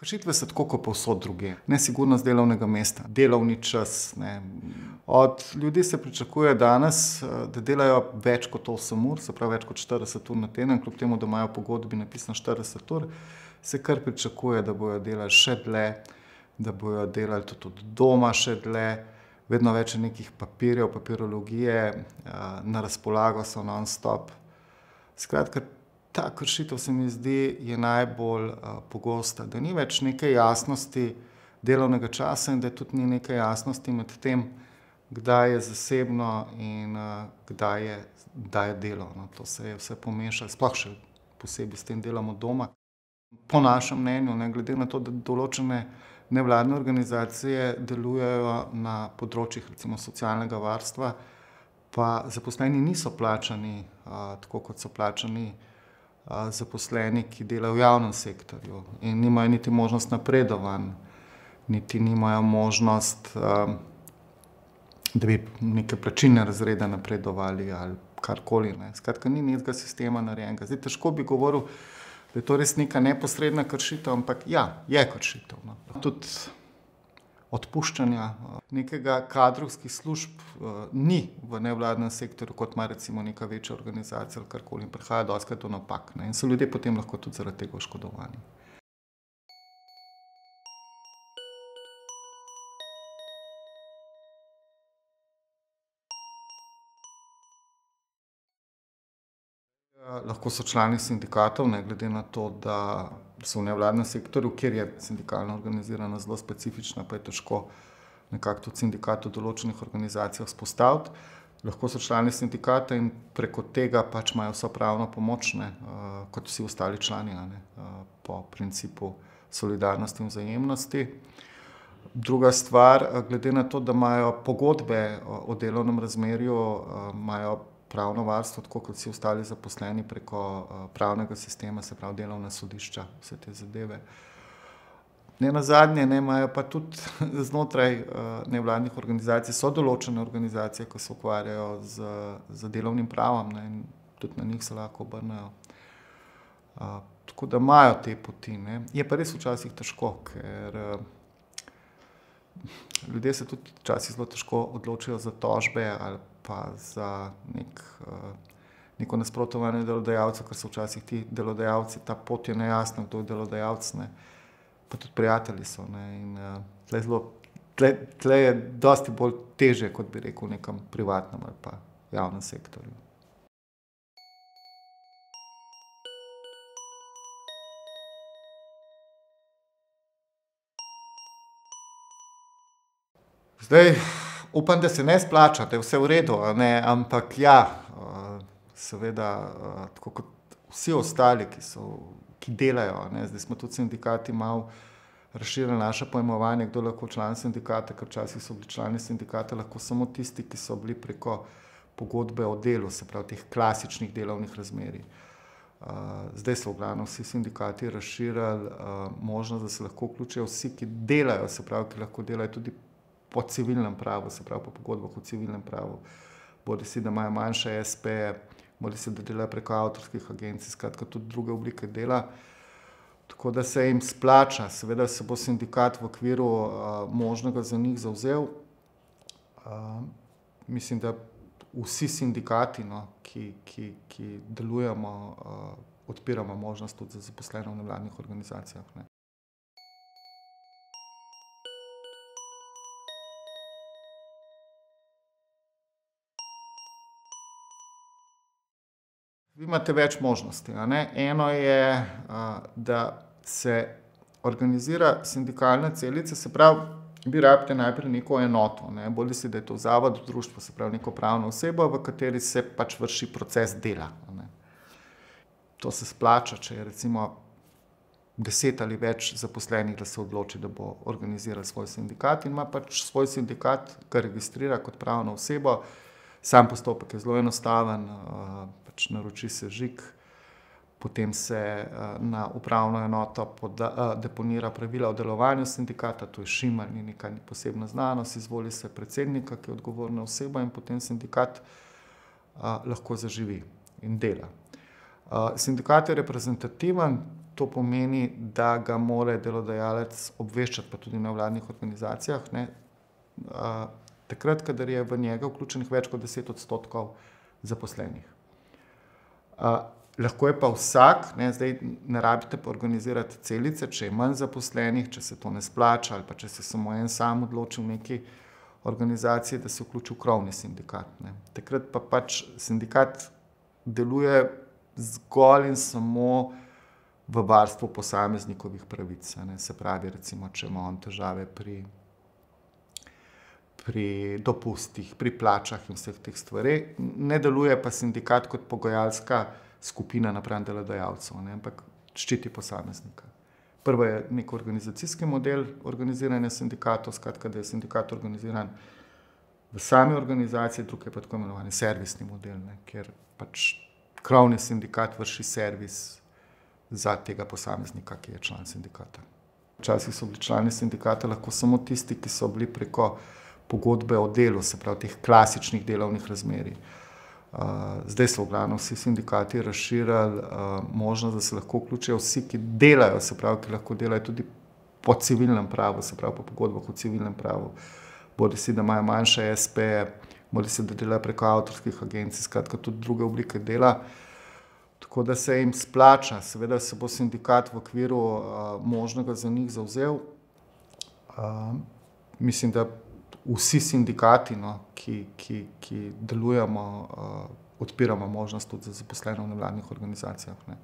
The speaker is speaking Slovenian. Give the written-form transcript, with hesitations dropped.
Kršitve so tako kot povsod drugje. Nesigurnost delovnega mesta, delovni čas. Ne. Od ljudi se pričakuje danes, da delajo več kot 8 ur, se pravi več kot 40 ur na teden, kljub temu, da imajo v pogodbi napisano 40 ur, se kar pričakuje, da bojo delali še dlje, da bojo delali tudi od doma še dlje, vedno več je nekih papirjev, papirologije, na razpolago so non-stop. Skratka, ta kršitev se mi zdi je najbolj pogosta, da ni več neke jasnosti delovnega časa in da tudi ni neke jasnosti med tem, kdaj je zasebno in kdaj je delo. No, to se je vse pomešalo, sploh še posebej s tem delom od doma. Po našem mnenju, ne, glede na to, da določene nevladne organizacije delujejo na področjih recimo socialnega varstva, pa zaposleni niso plačani tako, kot so plačani zaposleni, ki delajo v javnem sektorju in nimajo niti možnost napredovanj, niti nimajo možnost, da bi neke plačilne razrede napredovali ali karkoli. Ne. Skratka, ni nekega sistema narejenega. Zdaj, težko bi govoril, da je to res neka neposredna kršitev, ampak ja, je kršitev. No. Tudi odpuščanja nekega kadrovskih služb ni v nevladnem sektorju, kot ima recimo neka večja organizacija ali karkoli, in prihaja dostikrat do napak, ne, in so ljudje potem lahko tudi zaradi tega oškodovani. Lahko so člani sindikatov, ne glede na to, da so v nevladnem sektorju, kjer je sindikalna organizirana zelo specifična, pa je težko nekako tudi sindikat v določenih organizacijah vzpostaviti. Lahko so člani sindikata in preko tega pač imajo vso pravno pomoč, ne, kot vsi ostali člani, ne, po principu solidarnosti in vzajemnosti. Druga stvar, glede na to, da imajo pogodbe o delovnem razmerju, imajo pravno varstvo, tako kot vsi ostali zaposleni preko pravnega sistema, se pravi delovna sodišča, vse te zadeve. Nenazadnje, ne, imajo pa tudi znotraj nevladnih organizacij, so določene organizacije, ki se ukvarjajo z delovnim pravom, ne, in tudi na njih se lahko obrnejo. Tako da imajo te poti, ne. Je pa res včasih težko, ker ljudje se tudi včasih zelo težko odločijo za tožbe ali pa za neko nasprotovanje delodajalcev, ker so včasih ti delodajalci, ta pot je nejasna, kdo je delodajalec, ne, pa tudi prijatelji so, ne, in tle je dosti bolj težje, kot bi rekel, v nekem privatnem ali pa javnem sektorju. Zdaj, upam, da se ne splača, da je vse v redu, a ne, ampak ja, seveda, tako kot vsi ostali, ki delajo, ne, zdaj smo tudi sindikati malo razširili naše pojmovanje, kdo lahko član sindikata, ker včasih so bili člani sindikata lahko samo tisti, ki so bili preko pogodbe o delu, se pravi teh klasičnih delovnih razmerij. Zdaj so v glavnem vsi sindikati razširili možnost, da se lahko vključijo vsi, ki delajo, se pravi, ki lahko delajo tudi po civilnem pravu, se pravi po pogodbah o civilnem pravu, bodisi da imajo manjše espeje, bodisi da delajo preko avtorskih agencij, skratka tudi druge oblike dela. Tako da se jim splača, seveda se bo sindikat v okviru možnega za njih zavzel. Mislim, da vsi sindikati, no, ki delujemo, odpiramo možnost tudi za zaposlene v nevladnih organizacijah, ne. Vi imate več možnosti, a ne. Eno je, da se organizira sindikalna celica, se pravi, vi rabite najprej neko enoto, ne, bodisi da je to zavod, društvo, se pravi neko pravno osebo, v kateri se pač vrši proces dela, a ne. To se splača, če je recimo 10 ali več zaposlenih, da se odloči, da bo organiziral svoj sindikat in ima pač svoj sindikat, ga registrira kot pravno osebo. Sam postopek je zelo enostaven, pač naroči se žig, potem se na upravno enoto deponira pravila o delovanju sindikata, to je šimer, ni neka posebna znanost, izvoli se predsednika, ki je odgovorna oseba, in potem sindikat lahko zaživi in dela. Sindikat je reprezentativen, to pomeni, da ga mora delodajalec obveščati, pa tudi na nevladnih organizacijah, ne, takrat, kadar je v njega vključenih več kot 10% zaposlenih. Lahko je pa vsak, ne, zdaj ne rabite pa organizirati celice, če je manj zaposlenih, če se to ne splača ali pa če se samo en sam odloči v neki organizaciji, da se vključi v krovni sindikat. Ne. Takrat pa pač sindikat deluje zgolj in samo v varstvu posameznikovih pravic. Ne. Se pravi, recimo, če ima on težave pri dopustih, pri plačah in vseh teh stvari. Ne deluje pa sindikat kot pogajalska skupina napram delodajalcev, ne, ampak ščiti posameznika. Prvo je nek organizacijski model organiziranja sindikatov, skratka, da je sindikat organiziran v sami organizaciji, drugi je pa tako imenovani servisni model, ne, kjer pač krovni sindikat vrši servis za tega posameznika, ki je član sindikata. Včasih so bili člani sindikata lahko samo tisti, ki so bili preko pogodbe o delu, se pravi teh klasičnih delovnih razmerij. Zdaj so v glavnem vsi sindikati razširili možnost, da se lahko vključijo vsi, ki delajo, se pravi, ki lahko delajo tudi po civilnem pravu, se pravi po pogodbah o civilnem pravu. Bodisi, da imajo manjše espeje, bodisi, da delajo preko avtorskih agencij, skratka tudi druge oblike dela. Tako da se jim splača, seveda se bo sindikat v okviru možnega za njih zavzel. Mislim, da vsi sindikati, no, ki delujemo, odpiramo možnost tudi za zaposlene v nevladnih organizacijah. Ne.